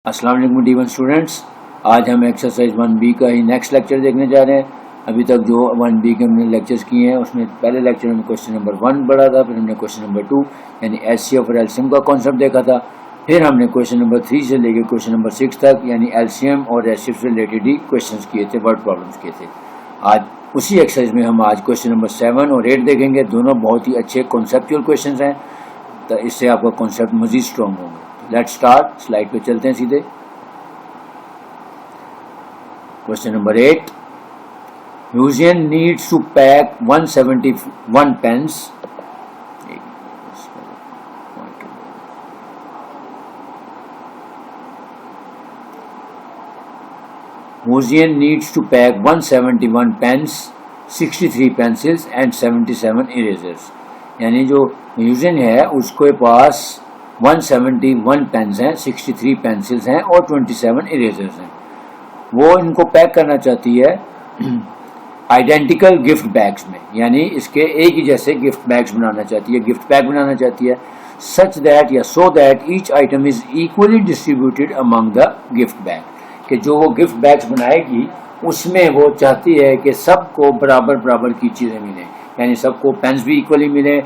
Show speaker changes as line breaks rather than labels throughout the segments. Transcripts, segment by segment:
अस्सलाम वालेकुम D1 students. आज हम एक्सरसाइज 1B का ही नेक्स्ट लेक्चर देखने जा रहे हैं। अभी तक जो 1B के हमने लेक्चर्स किए हैं उसमें पहले लेक्चर में क्वेश्चन नंबर 1 पढ़ा था, फिर हमने क्वेश्चन नंबर 2 यानी एचसीएफ और एलसीएम का कॉन्सेप्ट देखा था, फिर हमने क्वेश्चन नंबर 3 से लेकर क्वेश्चन नंबर 6 तक यानी एलसीएम और एचसीएफ से रिलेटेड ही क्वेश्चन किए थे, वर्ड प्रॉब्लम्स किए थे। आज उसी एक्सरसाइज में हम आज क्वेश्चन नंबर 7 और 8 देखेंगे। दोनों बहुत ही अच्छे कॉन्सेप्चुअल क्वेश्चन हैं, तो इससे आपका कॉन्सेप्ट मजीद स्ट्रॉन्ग होगा। लेट्स स्टार्ट, स्लाइड पे चलते हैं सीधे। Question number 8. Museum needs to pack 171 pens. Museum needs to pack 171 pens, 63 pencils and 77 erasers. यानी जो म्यूजियम है उसके पास 171 पेन्स हैं, 63 पेंसिल्स हैं और 27 इरेजर्स हैं। वो इनको पैक करना चाहती है आइडेंटिकल गिफ्ट बैग्स में, यानी इसके एक ही जैसे गिफ्ट बैग्स बनाना चाहती है, गिफ्ट बैग बनाना चाहती है, सच दैट या so that each item is equally distributed among the gift bag, कि जो वो गिफ्ट बैग्स बनाएगी उसमें वो चाहती है कि सबको बराबर बराबर की चीज़ें मिलें, यानी सबको पेन्स भी इक्वली मिले,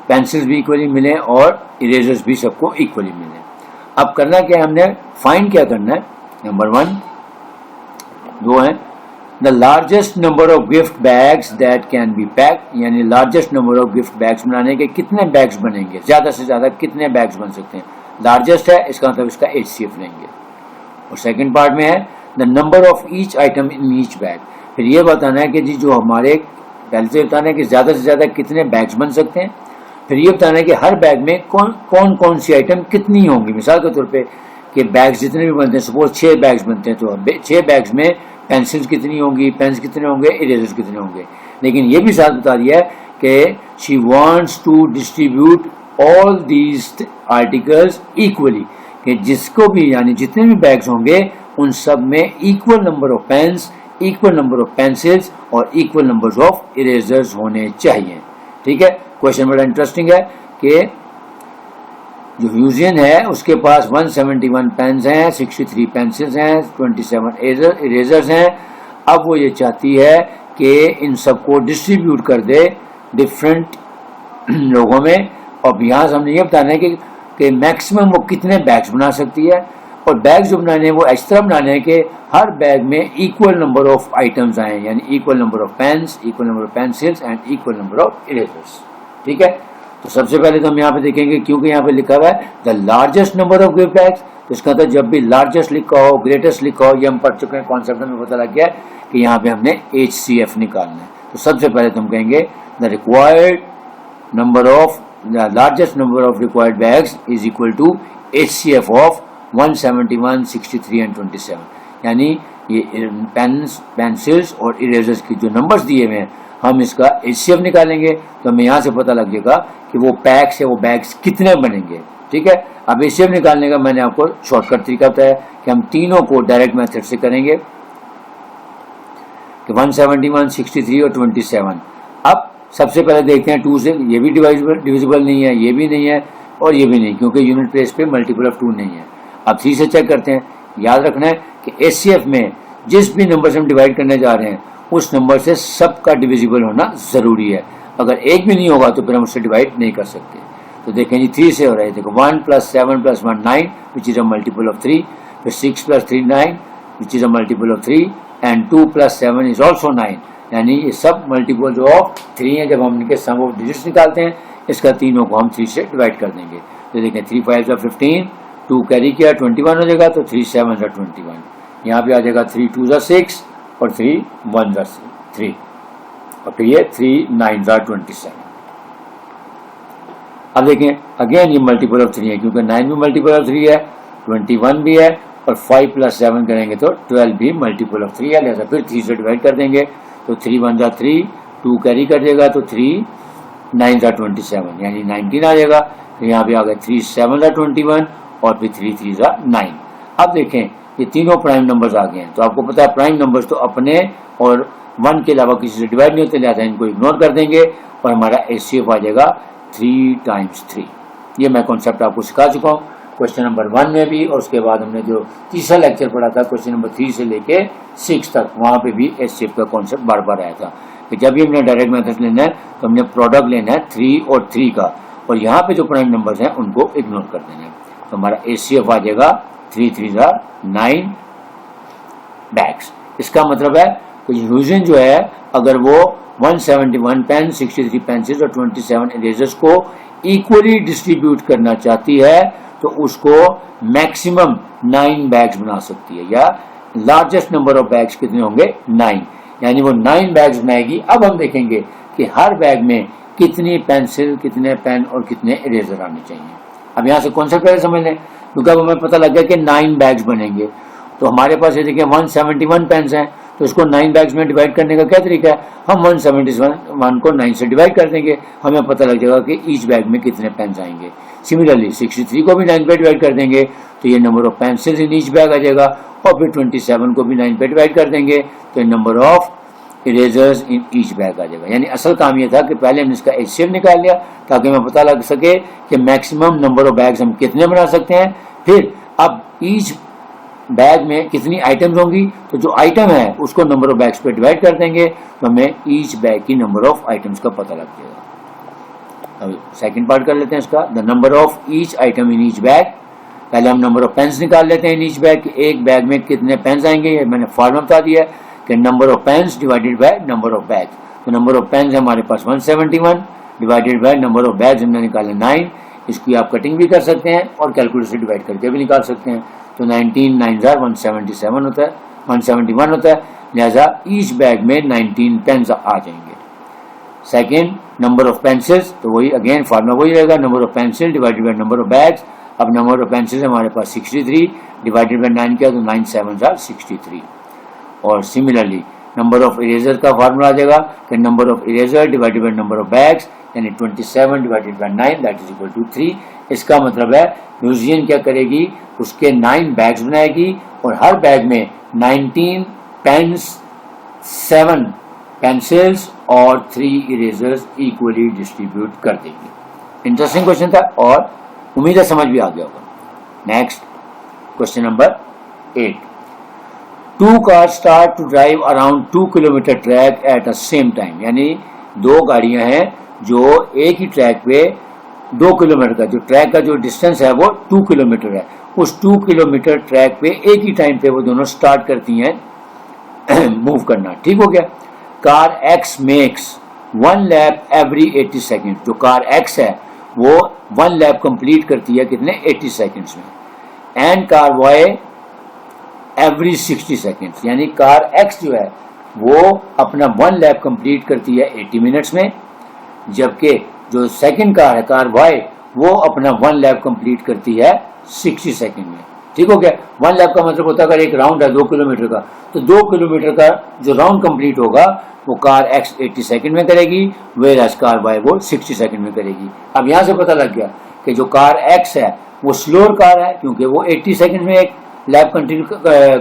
पेंसिल्स भी इक्वली मिले और इरेजर्स भी सबको इक्वली मिले। अब करना क्या है, हमने फाइंड क्या करना है। नंबर 1 दो है the largest number of gift bags that can be pack, यानी largest number of gift bags बनाने के कितने बैग्स बनेंगे, ज्यादा से ज्यादा कितने बैग्स बन सकते हैं। लार्जेस्ट है इसका मतलब इसका एचसीएफ लेंगे। और सेकंड पार्ट में है the number of each item in each bag, फिर ये बताना है कि जी जो हमारे पहले से बताना है कि ज्यादा से ज्यादा कितने बैग्स बन सकते हैं, फिर ये बताना है कि हर बैग में कौन कौन सी आइटम कितनी होंगी। मिसाल के तौर पे कि बैग्स जितने भी बनते हैं, सपोज 6 बैग्स बनते हैं, तो 6 बैग्स में पेंसिल्स कितनी होंगी, पेन्स कितने होंगे, इरेजर्स कितने होंगे। लेकिन ये भी साथ बता दिया है कि she wants to distribute all these articles equally, कि जिसको भी यानी जितने भी बैग्स होंगे उन सब में equal number of pens, equal number of pencils और इक्वल नंबर ऑफ इरेजर्स होने चाहिए। ठीक है, क्वेश्चन बड़ा इंटरेस्टिंग है कि जो म्यूजियम है उसके पास 171 पेन्स हैं, 63 पेंसिल्स हैं, 27 इरेजर्स हैं। अब वो ये चाहती है कि इन सबको डिस्ट्रीब्यूट कर दे डिफरेंट लोगों में, और यहाँ से हमने ये बताना है कि मैक्सिमम वो कितने बैग्स बना सकती है, और बैग्स जो बनाने हैं वो इस तरह बनाने हैं कि हर बैग में इक्वल नंबर ऑफ आइटम्स आए, यानी equal number of pens, equal number of pencils and equal number of erasers. ठीक है, तो सबसे पहले तो हम यहाँ पे देखेंगे, क्योंकि यहाँ पे लिखा हुआ है the largest number of gift bags, तो इसका मतलब जब भी लार्जेस्ट लिखा हो, ग्रेटेस्ट लिखा हो, ये हम पढ़ चुके हैं कॉन्सेप्ट में पता लग गया कि यहाँ पे हमने HCF निकालना है। तो सबसे पहले तो हम कहेंगे the required number of the largest number of required bags is equal to HCF of 171, 63 and 27, यानी ये पेन्स, पेंसिल्स और इरेजर्स की जो नंबर्स दिए हुए हैं हम इसका HCF निकालेंगे, तो हमें यहाँ से पता लग जाएगा कि वो पैक्स है, वो बैग्स कितने बनेंगे। ठीक है, अब HCF निकालने का मैंने आपको शॉर्टकट तरीका बताया कि हम तीनों को डायरेक्ट मेथड से करेंगे कि 171, 63 और 27। अब सबसे पहले देखते हैं 2 से, ये भी डिविजिबल नहीं है, ये भी नहीं है और ये भी नहीं, क्योंकि यूनिट प्लेस पे मल्टीपल ऑफ 2 नहीं है। अब 3 से चेक करते हैं। याद रखना है कि HCF में जिस भी नंबर से हम डिवाइड करने जा रहे हैं उस नंबर से सबका डिविजिबल होना जरूरी है। अगर एक भी नहीं होगा तो फिर हम उससे डिवाइड नहीं कर सकते। तो देखें जी 3 से हो रहा है, देखो 1 + 7 + 1 9 which is a multiple of 3, फिर 6 + 3 9 which is a multiple of 3 and 2 + 7 is also 9, यानी ये सब मल्टीपल ऑफ 3 है। जब हम इनके सम ऑफ डिजिट्स निकालते हैं इसका तीनों को हम 3 से डिवाइड कर देंगे। तो देखें 3 × 5 = 15, 2 कैरी किया 21 हो जाएगा, तो 3 × 7 = 21, यहाँ पे आ जाएगा 3 × 2 = 6 और 3 × 1 = 3, और फिर ये 3 × 9 = 27। अब देखें अगेन ये मल्टीपल ऑफ 3 है, क्योंकि 9 भी मल्टीपल ऑफ 3 है, 21 भी है, और 5 + 7 करेंगे तो 12 भी मल्टीपल ऑफ 3 है, लिहाजा फिर 3 से डिवाइड कर देंगे। तो 3 × 1 = 3, 2 कैरी कर देगा तो 3 × 9 = 27, यानी 19 आ जाएगा। फिर यहाँ पे आ गया 3 × 7 = 21 और फिर 3 × 3 = 9। अब देखें ये तीनों प्राइम नंबर्स आ गए हैं, तो आपको पता है प्राइम नंबर्स तो अपने और 1 के अलावा किसी से डिवाइड नहीं होते, लिहाजा इनको इग्नोर कर देंगे और हमारा HCF आ जाएगा 3 × 3। ये मैं कॉन्सेप्ट आपको सिखा चुका हूँ। क्वेश्चन नंबर 1 में भी, और उसके बाद हमने जो तीसरा लेक्चर पढ़ा था क्वेश्चन नंबर 3 से लेके 6 तक, वहाँ पे भी एस शेप का कॉन्सेप्ट बार बार आया था कि जब भी हमने डायरेक्ट मेथड लेना है तो हमने प्रोडक्ट लेना है 3 और 3 का, और यहाँ पे जो प्राइम नंबर्स हैं उनको इग्नोर कर देना है। तो हमारा एचसीएफ आ जाएगा 3 3 9 बैग्स। इसका मतलब है कि यूजन जो है अगर वो 171 पेन, 63 पेंसिल्स और 27 इरेजर्स को इक्वली डिस्ट्रीब्यूट करना चाहती है तो उसको मैक्सिमम 9 बैग्स बना सकती है, या लार्जेस्ट नंबर ऑफ बैग्स कितने होंगे 9, यानी वो 9 बैग्स बनाएगी। अब हम देखेंगे कि हर बैग में कितनी पेंसिल, कितने पेन और कितने इरेजर आने चाहिए। अब यहाँ से कॉन्सेप्ट पहले समझ लें, क्योंकि अब हमें पता लग गया कि 9 बैग्स बनेंगे। तो हमारे पास ये देखिए 171 पेन्स हैं, तो इसको 9 बैग्स में डिवाइड करने का क्या तरीका है, हम 171 को 9 से डिवाइड कर देंगे, हमें पता लग जाएगा कि ईच बैग में कितने पेन्स आएंगे। सिमिलरली 63 को भी 9 पे डिवाइड कर देंगे तो ये number of pencils in each bag आ जाएगा, और फिर 27 को भी 9 पे डिवाइड कर देंगे तो number of erasers in each bag आ जाएगा। यानी असल काम ये था कि पहले हमने इसका एचसीएफ निकाल लिया ताकि हमें पता लग सके कि मैक्सिमम नंबर ऑफ बैग्स हम कितने बना सकते हैं। फिर अब ईच बैग में कितनी आइटम्स होंगी, तो जो आइटम है उसको नंबर ऑफ बैग्स पे डिवाइड कर देंगे तो हमें ईच बैग की नंबर ऑफ आइटम्स का पता लग जाएगा। अब सेकंड पार्ट कर लेते हैं इसका, the number of each item in each bag. पहले हम नंबर ऑफ पेन्स निकाल लेते हैं इन ईच बैग, एक बैग में कितने पेन्स आएंगे, मैंने फॉर्मूला बता दिया है कि number of pens divided by number of bag. तो नंबर ऑफ पेन्स हमारे पास 171 divided by number of bags हमने निकाले 9। इसकी आप कटिंग भी कर सकते हैं और कैलकुलेटर से डिवाइड करके भी निकाल सकते हैं। तो 19 9 177 होता है, 171 होता है, लिहाजा ईच बैग में 19 पेन्स आ जाएंगे। सेकेंड नंबर ऑफ पेंसिल्स, तो वही अगेन फार्मूला वही रहेगा, number of pencil divided by number of bags. अब नंबर ऑफ पेंसिल्स हमारे पास 63 डिवाइडेड बाय 9 किया तो 9 7 63। और सिमिलरली नंबर ऑफ इरेजर का फार्मूला आ जाएगा कि number of eraser divided by number of bags, यानी 27 divided by 9 that is equal to 3। इसका मतलब है म्यूजियन क्या करेगी, उसके 9 बैग्स बनाएगी और हर बैग में 19 पेन्स, 7 पेंसिल्स और 3 इरेजर्स इक्वली डिस्ट्रीब्यूट कर देगी। इंटरेस्टिंग क्वेश्चन था और उम्मीद है समझ भी आ गया होगा। Next question number 8, 2 cars start to drive around 2 kilometre track eight the same time, यानी 2 गाड़ियां हैं जो एक ही ट्रैक पे 2 किलोमीटर का, जो ट्रैक का जो डिस्टेंस है वो 2 किलोमीटर है, उस 2 किलोमीटर ट्रैक पे एक ही टाइम पे वो दोनों स्टार्ट करती हैं मूव करना। ठीक हो गया। Car x makes 1 lap every 80 second, जो कार एक्स है वो 1 लैप कंप्लीट करती है कितने 80 सेकेंड्स में। And car Y every 60 seconds, यानी कार एक्स जो है वो अपना 1 लैप कंप्लीट करती है 80 मिनट्स में, जबकि जो सेकंड कार है कार वाई वो अपना 1 लैप कंप्लीट करती है 60 सेकेंड में। ठीक हो गया। 1 लैप का मतलब होता है अगर एक राउंड है 2 किलोमीटर का, तो 2 किलोमीटर का जो राउंड कंप्लीट होगा वो कार एक्स 80 सेकेंड में करेगी, वेयरएज कार वाई वो 60 सेकेंड में करेगी। अब यहां से पता लग गया कि जो कार एक्स है वो स्लोअर कार है क्योंकि वो 80 सेकेंड में एक लैप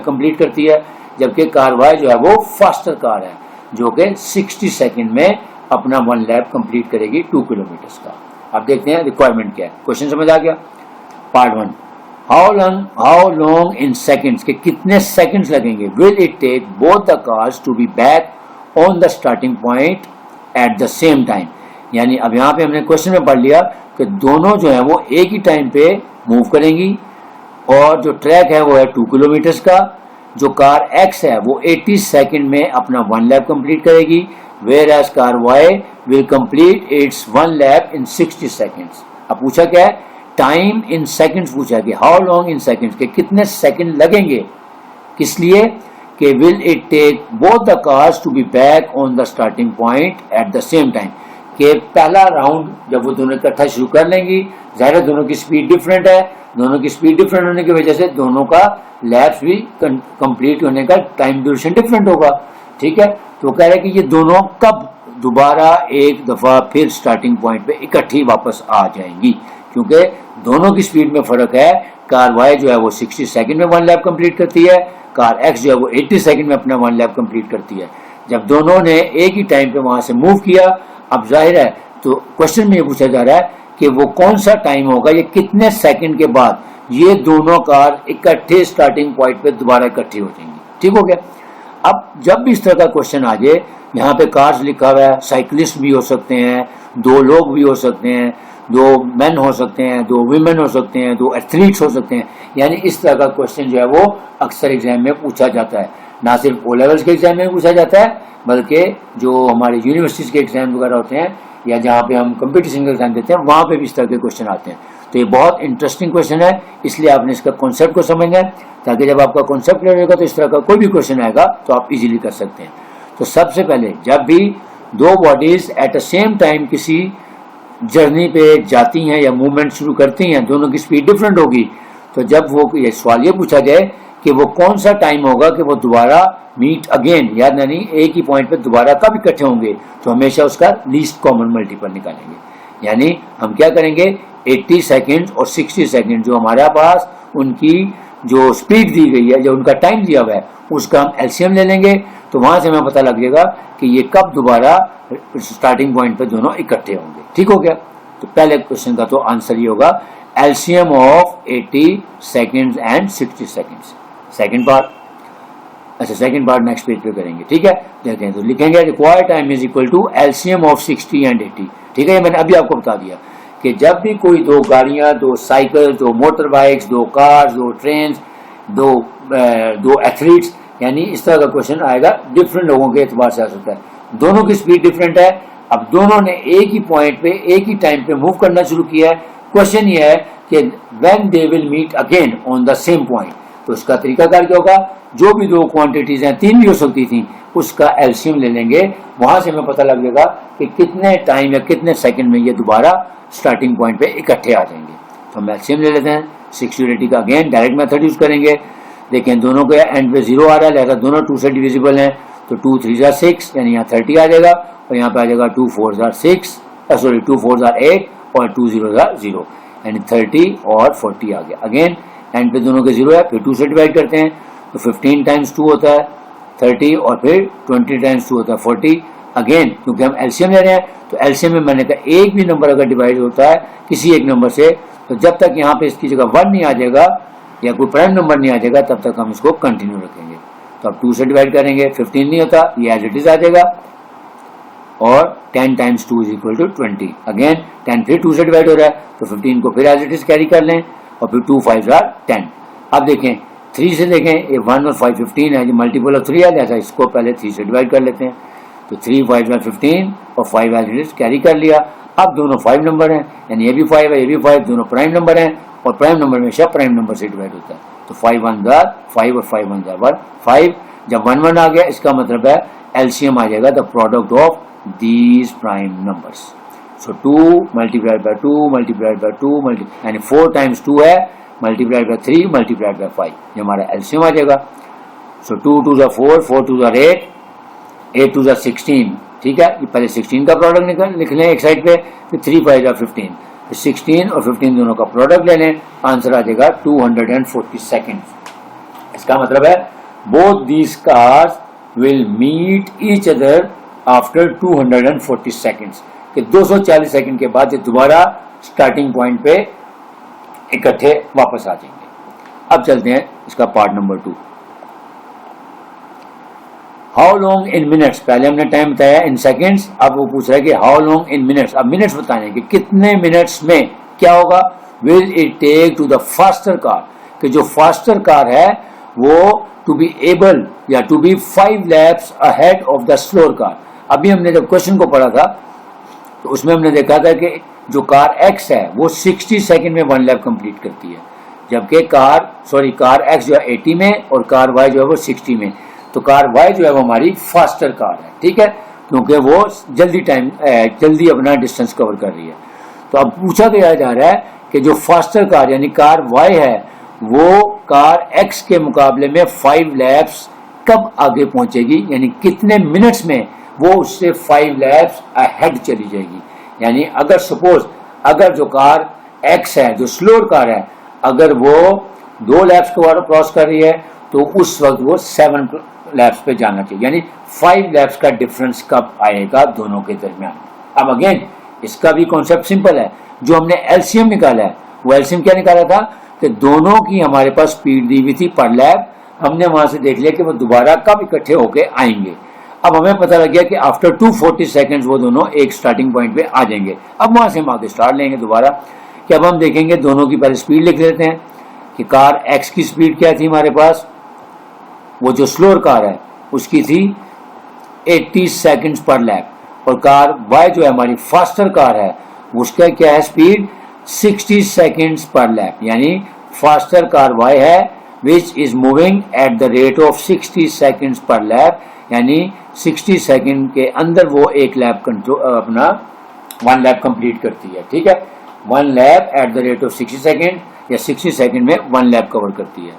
कंप्लीट करती है, जबकि कार वाई जो है वो फास्टर कार है जो कि 60 सेकेंड में अपना 1 लैप कंप्लीट करेगी 2 किलोमीटर का। अब देखते हैं रिक्वायरमेंट क्या है। क्वेश्चन समझ आ गया। Part 1, how long in seconds, के कितने सेकेंड्स लगेंगे, will it take both the cars to be back on the starting point at the same time. यानी अब यहाँ पे हमने क्वेश्चन में पढ़ लिया कि दोनों जो है वो एक ही टाइम पे मूव करेंगी और जो ट्रैक है वो है 2 किलोमीटर का। जो कार एक्स है वो 80 सेकेंड में अपना 1 लैप कंप्लीट करेगी, where as car Y will complete its 1 lap in 60 seconds. अब पूछा क्या है, टाइम इन सेकेंड्स पूछा कि हाउ लॉन्ग इन सेकेंड्स, के कितने सेकेंड लगेंगे, किस लिए कि will it take both the cars to be back on the starting point at the same time, कि पहला राउंड जब वो दोनों इकट्ठा शुरू कर लेंगी, ज़ाहिर है दोनों की स्पीड डिफरेंट है, दोनों की स्पीड डिफरेंट होने की वजह से दोनों का लैप्स भी कंप्लीट होने का टाइम ड्यूरेशन डिफरेंट होगा। ठीक है। तो कह रहे हैं कि ये दोनों कब दोबारा एक दफा फिर स्टार्टिंग पॉइंट पे इकट्ठी वापस आ जाएंगी, क्योंकि दोनों की स्पीड में फर्क है। कार वाई जो है वो 60 सेकंड में 1 लैप कंप्लीट करती है, कार एक्स जो है वो 80 सेकंड में अपना 1 लैप कंप्लीट करती है। जब दोनों ने एक ही टाइम पे वहां से मूव किया, अब जाहिर है तो क्वेश्चन में ये पूछा जा रहा है कि वो कौन सा टाइम होगा, ये कितने सेकंड के बाद ये दोनों कार इकट्ठे स्टार्टिंग पॉइंट पे दोबारा इकट्ठी हो जाएंगी। ठीक हो गया। अब जब भी इस तरह का क्वेश्चन आ जाए, यहाँ पे कार्स लिखा हुआ है, साइकिलिस्ट भी हो सकते हैं, दो लोग भी हो सकते हैं, दो मेन हो सकते हैं, दो वीमेन हो सकते हैं, दो एथलीट्स हो सकते हैं, यानी इस तरह का क्वेश्चन जो है वो अक्सर एग्जाम में पूछा जाता है। ना सिर्फ ओ लेवल्स के एग्जाम में पूछा जाता है, बल्कि जो हमारे यूनिवर्सिटीज के एग्जाम वगैरह होते हैं या जहाँ पे हम कंपटीशन का एग्जाम देते हैं वहाँ पे भी इस तरह के क्वेश्चन आते हैं। तो ये बहुत इंटरेस्टिंग क्वेश्चन है, इसलिए आपने इसका कॉन्सेप्ट को समझना है, ताकि जब आपका कॉन्सेप्ट क्लियर होगा तो इस तरह का कोई भी क्वेश्चन आएगा तो आप इजीली कर सकते हैं। तो सबसे पहले जब भी दो bodies eight the same time किसी जर्नी पे जाती हैं या मूवमेंट शुरू करती हैं, दोनों की स्पीड डिफरेंट होगी, तो जब वो ये सवाल ये पूछा जाए कि वो कौन सा टाइम होगा कि वो दोबारा मीट अगेन, याद नहीं एक ही पॉइंट पे दोबारा कब इकट्ठे होंगे, तो हमेशा उसका लीस्ट कॉमन मल्टीपल निकालेंगे। यानी हम क्या करेंगे, 80 सेकेंड और 60 सेकेंड जो हमारे पास उनकी जो स्पीड दी गई है, जो उनका टाइम दिया हुआ है, उसका हम एलसीएम ले लेंगे, तो वहां से हमें पता लग जाएगा कि ये कब दोबारा स्टार्टिंग पॉइंट पे दोनों इकट्ठे होंगे। ठीक हो गया। तो पहले क्वेश्चन का तो आंसर ये होगा LCM of 80 seconds and 60 seconds. Second part, अच्छा सेकेंड पार्ट नेक्स्ट पेज पे करेंगे। ठीक है, देखते हैं। तो लिखेंगे required time is equal to LCM of 60 and 80। ठीक है, ये मैंने अभी आपको बता दिया कि जब भी कोई दो गाड़ियां, दो साइकिल, दो मोटर बाइक्स, दो कार्स, दो ट्रेन, दो एथलीट्स, यानी इस तरह का क्वेश्चन आएगा, डिफरेंट लोगों के एतबार से आ सकता है। दोनों की स्पीड डिफरेंट है, अब दोनों ने एक ही पॉइंट पे एक ही टाइम पे मूव करना शुरू किया है। क्वेश्चन ये है कि when they will meet again on the same point, तो उसका तरीकाकार क्या होगा, जो भी दो क्वांटिटीज हैं, तीन भी हो सकती थी, उसका एलसीएम ले लेंगे, वहां से हमें पता लग जाएगा कि कितने टाइम या कितने सेकंड में ये दोबारा स्टार्टिंग पॉइंट पे इकट्ठे आ जाएंगे। तो हम एलसीएम ले लेते हैं 60 और 80 का, अगेन डायरेक्ट मेथड यूज करेंगे। देखें दोनों के एंड पे 0 आ रहा है, लिहाजा दोनों 2 से डिविजिबल हैं, तो 2 3 जार 6, यानी यहाँ 30 आ जाएगा, और यहाँ पे आ जाएगा 2 4 जार 6, सॉरी 2 4 जार 8 और 2 0 जार 0, यानी 30 और 40 आ गया। अगेन एंड पे दोनों के 0 है, फिर 2 से डिवाइड करते हैं, तो 15 टाइम्स 2 होता है 30, और फिर 20 टाइम्स 2 होता है 40। अगेन क्योंकि हम एलसीएम ले रहे हैं, तो एलसीएम में मैंने कहा एक भी नंबर अगर डिवाइड होता है किसी एक नंबर से, तो जब तक यहाँ पे इसकी जगह 1 नहीं आ जाएगा या कोई प्राइम नंबर नहीं आ जाएगा, तब तक हम इसको कंटिन्यू रखेंगे। तो अब 2 से डिवाइड करेंगे, 15 नहीं होता, ये एज इट इज आ जाएगा, और 10 times 2 is equal to 20। Again 10 फिर 2 से डिवाइड हो रहा है, तो 15 को फिर एज इट इज कैरी कर लें, और फिर 2 5 जार 10। अब देखें 3 से देखें, ये 1 और 5 15 है, जो मल्टीपल ऑफ 3 है, जैसा इसको पहले 3 से डिवाइड कर लेते हैं, तो 3 5 जार 15 और 5 एज इट इज कैरी कर लिया। अब दोनों 5 नंबर हैं, यानी ये भी 5 है, ये भी 5, दोनों प्राइम नंबर हैं, और प्राइम नंबर हमेशा प्राइम नंबर से डिवाइड होता है, तो 5 1 जार 5 और 5 1 जार 1 5। जब 1 1 आ गया, इसका मतलब है एलसीएम आ जाएगा the product of these prime numbers. So 2 multiplied by 2 multiplied by 2 यानी 4 टाइम्स 2 है, मल्टीप्लाइड बाय 3 मल्टीप्लाइड बाय 5, ये हमारा एलसीएम आ जाएगा। सो 2 2 जार 4 4 2 जार 8 8 2 जार 16। ठीक है, ये पहले 16 का प्रोडक्ट लिख लें एक साइड पे, फिर 3 5 जार 15, 16 और 15 दोनों का प्रोडक्ट ले लें, आंसर आ जाएगा 240 सेकेंड। इसका मतलब है both these cars will meet each other after 240 seconds, कि 240 सेकेंड के बाद ये दोबारा स्टार्टिंग पॉइंट पे इकट्ठे वापस आ जाएंगे। अब चलते हैं इसका part number 2। How long in minutes, पहले हमने टाइम बताया इन सेकेंड्स, अब वो पूछ रहा है कि हाउ लॉन्ग इन मिनट्स, अब मिनट्स बताने कि कितने मिनट्स में क्या होगा, will it take to the faster car, कि जो फास्टर कार है वो टू बी एबल या to be 5 laps ahead of the slower car. अभी हमने जब क्वेश्चन को पढ़ा था तो उसमें हमने देखा था कि जो कार एक्स है वो 60 सेकेंड में 1 लैप कंप्लीट करती है, जबकि कार एक्स जो है 80 में और कार वाई जो है वो 60 में, तो कार वाई जो है वो हमारी फास्टर कार है। ठीक है, क्योंकि वो जल्दी अपना डिस्टेंस कवर कर रही है। तो अब पूछा गया जा रहा है कि जो फास्टर कार यानी कार वाई है वो कार एक्स के मुकाबले में 5 लैप्स कब आगे पहुंचेगी, यानी कितने मिनट्स में वो उससे 5 लैप्स अहेड चली जाएगी। यानी अगर सपोज अगर जो कार एक्स है जो स्लोअर कार है, अगर वो 2 लैप्स को क्रॉस कर रही है तो उस वक्त वो 7 लैप्स पे जाना चाहिए, यानी 5 लैप्स का डिफरेंस कब आएगा दोनों के दरमियान। अब अगेन इसका भी कॉन्सेप्ट सिंपल है, जो हमने एलसीएम निकाला है वो एलसीएम क्या निकाला था कि दोनों की हमारे पास स्पीड दी हुई थी पर लैप, हमने वहां से देख लिया कि वो दोबारा कब इकट्ठे होके आएंगे। अब हमें पता लग गया कि आफ्टर 240 सेकेंड्स वो दोनों एक स्टार्टिंग पॉइंट पे आ जाएंगे। अब वहां से हम आगे स्टार्ट लेंगे दोबारा कि अब हम देखेंगे दोनों की पहले स्पीड लिख लेते हैं कि कार एक्स की स्पीड क्या थी हमारे पास, वो जो स्लोअर कार है उसकी थी 80 सेकेंड्स पर लैप, और कार वाई जो है हमारी फास्टर कार है उसका क्या है स्पीड 60 सेकेंड्स पर लैप, यानी फास्टर कार वाई है which is moving at the rate of 60 seconds पर लैप, यानी 60 सेकेंड के अंदर वो एक लैप अपना 1 लैप कंप्लीट करती है। ठीक है, 1 lap at the rate of 60 second या 60 सेकेंड में 1 लैप कवर करती है,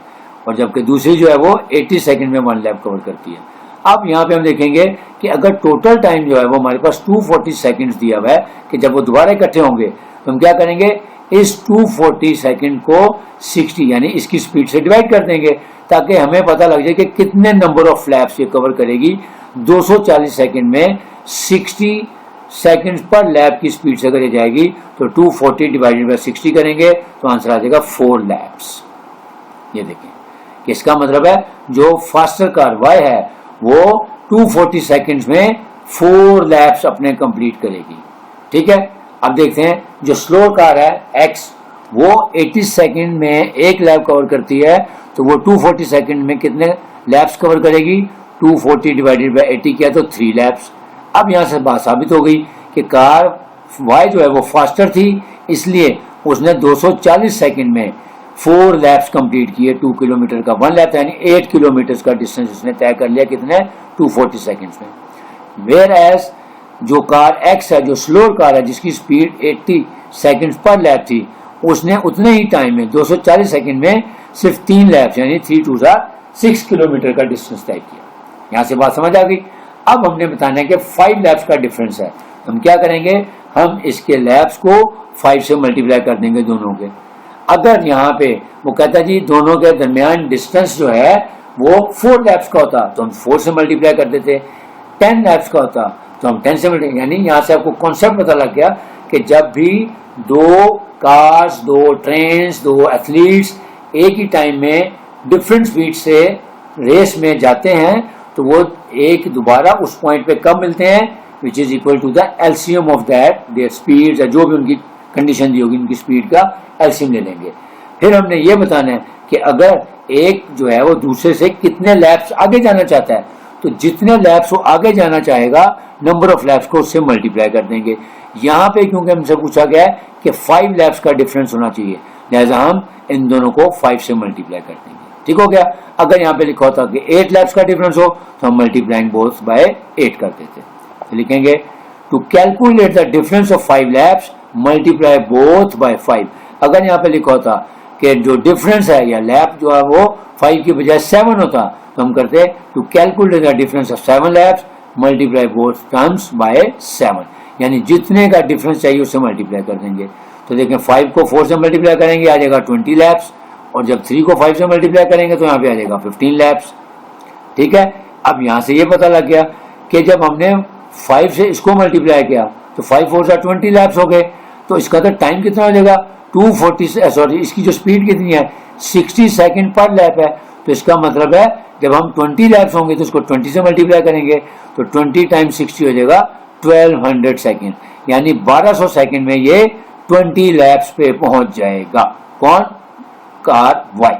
और जबकि दूसरी जो है वो 80 सेकेंड में 1 लैप कवर करती है। अब यहाँ पे हम देखेंगे कि अगर टोटल टाइम जो है वो हमारे पास 240 सेकेंड्स दिया हुआ है कि जब वो दोबारा इकट्ठे होंगे, तो हम क्या करेंगे इस 240 सेकेंड को 60 यानी इसकी स्पीड से डिवाइड कर देंगे ताकि हमें पता लग जाए कि कितने नंबर ऑफ लैप्स ये कवर करेगी। 240 सेकेंड में 60 सेकेंड्स पर लैप की स्पीड से करी जाएगी, तो 240 डिवाइडेड बाय 60 करेंगे तो आंसर आ जाएगा 4 लैप्स। ये देखें कि इसका मतलब है जो फास्टर कार वाई है वो 240 सेकेंड्स में 4 लैप्स अपने कंप्लीट करेगी। ठीक है, अब देखते हैं जो स्लो कार है एक्स वो 80 सेकेंड में 1 लैप कवर करती है, तो वो 240 सेकेंड में कितने लैप्स कवर करेगी, 240 डिवाइडेड बाय 80 किया तो 3 लैप्स। अब यहाँ से बात साबित हो गई कि कार वाई जो है वो फास्टर थी, इसलिए उसने 240 सेकेंड में 4 लैप्स कंप्लीट किए। 2 किलोमीटर का 1 लैप यानी 8 किलोमीटर का डिस्टेंस उसने तय कर लिया कितने 240 सेकेंड्स में। वेयर एज जो कार एक्स है जो स्लोअर कार है जिसकी स्पीड 80 सेकेंड्स पर लैप थी, उसने उतने ही टाइम में 240 सेकेंड में सिर्फ 3 लैप्स यानी 3 2 6 किलोमीटर का डिस्टेंस तय किया। यहाँ से बात समझ आ गई। अब हमने बताना है कि 5 लैप्स का डिफरेंस है, हम क्या करेंगे हम इसके लैप्स को 5 से मल्टीप्लाई कर देंगे दोनों के। अगर यहाँ पे वो कहता जी दोनों के दरमियान डिस्टेंस जो है वो 4 लैप्स का होता तो हम 4 से मल्टीप्लाई कर देते, 10 लैप्स का होता तो हम 10 से मल्टीप्लाई, यानी यहाँ से आपको कॉन्सेप्ट पता लग गया कि जब भी 2 कार्स 2 ट्रेन 2 एथलीट्स एक ही टाइम में डिफरेंट स्पीड से रेस में जाते हैं तो वो एक दोबारा उस पॉइंट पे कब मिलते हैं which is equal to the LCM of that their speed, जो भी उनकी कंडीशन दी होगी उनकी स्पीड का एलसीएम ले लेंगे। फिर हमने ये बताना है कि अगर एक जो है वो दूसरे से कितने लैप्स आगे जाना चाहता है तो जितने लैप्स वो आगे जाना चाहेगा नंबर ऑफ लैप्स को उससे मल्टीप्लाई कर देंगे। यहाँ पे क्योंकि हमसे पूछा गया है कि 5 लैप्स का डिफरेंस होना चाहिए, लिहाजा हम इन दोनों को 5 से मल्टीप्लाई कर देंगे। ठीक हो गया। अगर यहाँ पे लिखा होता कि 8 लैप्स का डिफरेंस हो तो हम मल्टीप्लाइंग बोथ बाय 8 कर देते। तो लिखेंगे to calculate the difference of 5 laps multiply both by 5। अगर यहाँ पे लिखा होता कि जो डिफरेंस है या लैप जो है वो 5 की बजाय 7 होता तो हम करते to calculate the difference of 7 laps multiply both terms by 7, यानी जितने का डिफरेंस चाहिए उससे मल्टीप्लाई कर देंगे। तो देखें 5 को 4 से मल्टीप्लाई करेंगे आ जाएगा 20 लैप्स, और जब 3 को 5 से मल्टीप्लाई करेंगे तो यहाँ पे आ जाएगा 15 लैप्स। ठीक है, अब यहाँ से ये पता लग गया कि जब हमने 5 से इसको मल्टीप्लाई किया तो 5 4 से 20 लैप्स हो गए, तो इसका तो टाइम कितना हो जाएगा 240 से, सॉरी इसकी जो स्पीड कितनी है 60 सेकेंड पर लैप है, तो इसका मतलब है जब हम 20 लैप्स होंगे तो इसको 20 से मल्टीप्लाई करेंगे तो 20 टाइम्स 60 हो जाएगा 1200 सेकेंड, यानी 1200 सेकेंड में ये 20 लैप्स पे पहुंच जाएगा। कौन? Car Y.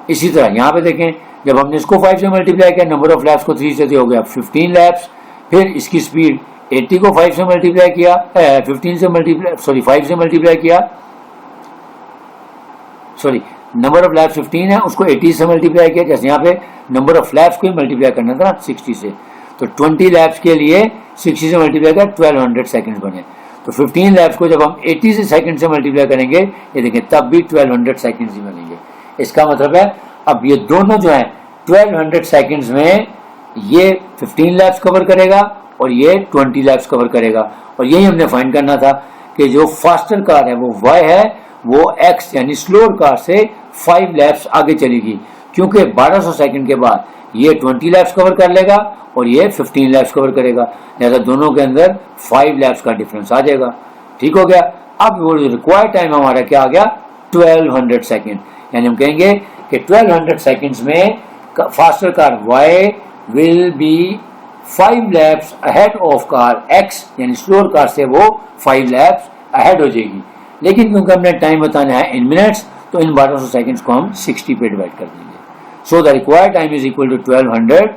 इसी तरह यहाँ पे देखें जब हमने इसको 5 से मल्टीप्लाई किया नंबर ऑफ लैप्स को 3 से हो गया 15 लैप्स, फिर इसकी स्पीड 80 को 5 से मल्टीप्लाई किया 15 से मल्टीप्लाई 5 से मल्टीप्लाई किया, सॉरी नंबर ऑफ लैप्स 15 है उसको 80 से मल्टीप्लाई किया, जैसे यहाँ पे नंबर ऑफ लैप्स को ही मल्टीप्लाई करना था 60 से, तो 20 लैप्स के लिए 60 से मल्टीप्लाई किया 1200 सेकंड बने। तो 15 लैप्स को जब हम 80 से सेकंड से मल्टीप्लाई करेंगे ये देखें तब भी 1200 सेकंड्स ही बनेंगे। इसका मतलब है अब ये दोनों जो है 1200 सेकंड्स में ये 15 लैप्स कवर करेगा और ये 20 लैप्स कवर करेगा, और यही हमने फाइंड करना था कि जो फास्टर कार है वो वाई है वो एक्स यानी स्लोअर कार से 5 लैप्स आगे चलेगी, क्योंकि 1200 सेकंड के बाद ये 20 लैप्स कवर कर लेगा और ये 15 लैप्स कवर करेगा, लिहाजा दोनों के अंदर 5 लैप्स का डिफरेंस आ जाएगा। ठीक हो गया। अब वो रिक्वायर्ड टाइम हमारा क्या आ गया 1200 सेकेंड, यानी हम कहेंगे कि 1200 सेकेंड्स में faster car y will be 5 laps ahead of car x, यानी स्लोअर कार से वो 5 लैप्स अहेड हो जाएगी। लेकिन क्योंकि हमने टाइम बताना है इन मिनट्स, तो इन 1200 सेकेंड्स को हम 60 पे डिवाइड कर देंगे। So the required time is equal to 1200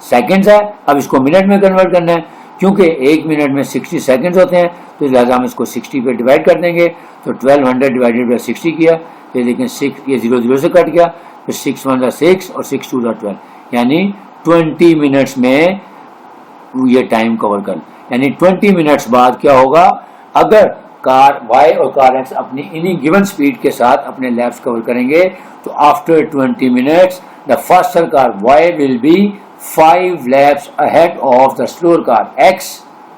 seconds है। अब इसको मिनट में कन्वर्ट करना है, क्योंकि 1 मिनट में 60 सेकेंड्स होते हैं, तो लिहाजा हम इसको 60 पे डिवाइड कर देंगे। तो 1200 डिवाइडेड बाई 60 किया, तो लेकिन 6 ये 0 0 से कट गया, फिर 6 1 6 और 6 2 12, यानी 20 मिनट्स में ये टाइम कवर कर। यानी 20 मिनट्स बाद क्या होगा, अगर कार y और कार x अपनी इन्हीं गिवन स्पीड के साथ अपने लैप्स कवर करेंगे, तो after 20 minutes the faster car y will be 5 laps ahead of the slower car x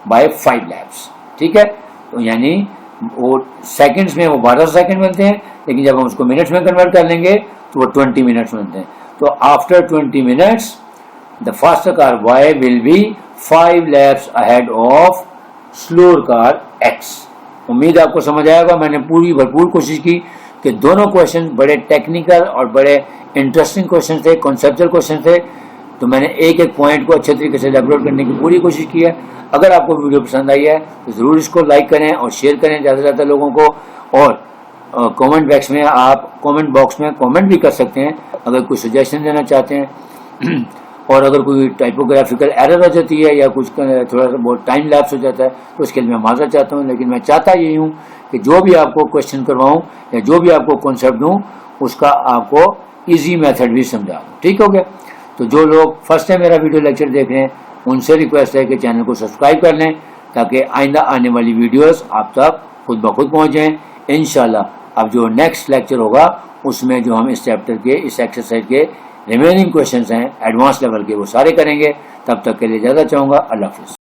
by 5 laps. ठीक है, तो यानी वो सेकंड्स में वो 1200 सेकंड बनते हैं, लेकिन जब हम उसको मिनट्स में कन्वर्ट कर लेंगे तो वो 20 मिनट्स बनते हैं। तो after 20 minutes the faster car y will be 5 laps ahead of slower car x। उम्मीद आपको समझ आएगा। मैंने पूरी भरपूर कोशिश की कि दोनों क्वेश्चन बड़े टेक्निकल और बड़े इंटरेस्टिंग क्वेश्चन थे, कॉन्सेप्चुअल क्वेश्चन थे, तो मैंने एक एक पॉइंट को अच्छे तरीके से एलैबोरेट करने की पूरी कोशिश की है। अगर आपको वीडियो पसंद आई है तो ज़रूर इसको लाइक करें और शेयर करें ज़्यादा से ज़्यादा लोगों को, और कमेंट बॉक्स में कमेंट भी कर सकते हैं अगर कोई सजेशन देना चाहते हैं और अगर कोई टाइपोग्राफिकल एरर हो जाती है या कुछ थोड़ा सा बहुत टाइम लैप्स हो जाता है तो उसके लिए मैं माजरत चाहता हूँ। लेकिन मैं चाहता यही हूँ कि जो भी आपको क्वेश्चन करवाऊँ या जो भी आपको कॉन्सेप्ट दूँ उसका आपको ईजी मेथड भी समझाऊँ। ठीक हो गया? तो जो लोग फर्स्ट टाइम मेरा वीडियो लेक्चर देख रहे हैं उनसे रिक्वेस्ट है कि चैनल को सब्सक्राइब कर लें, ताकि आइंदा आने वाली वीडियोस आप तक खुद ब खुद पहुँच जाएँ। इंशाल्लाह अब जो नेक्स्ट लेक्चर होगा उसमें जो हम इस चैप्टर के इस एक्सरसाइज के रिमेनिंग क्वेश्चंस हैं एडवांस लेवल के, वो सारे करेंगे। तब तक के लिए ज़्यादा चाहूँगा। अल्लाह हाफ़िज़।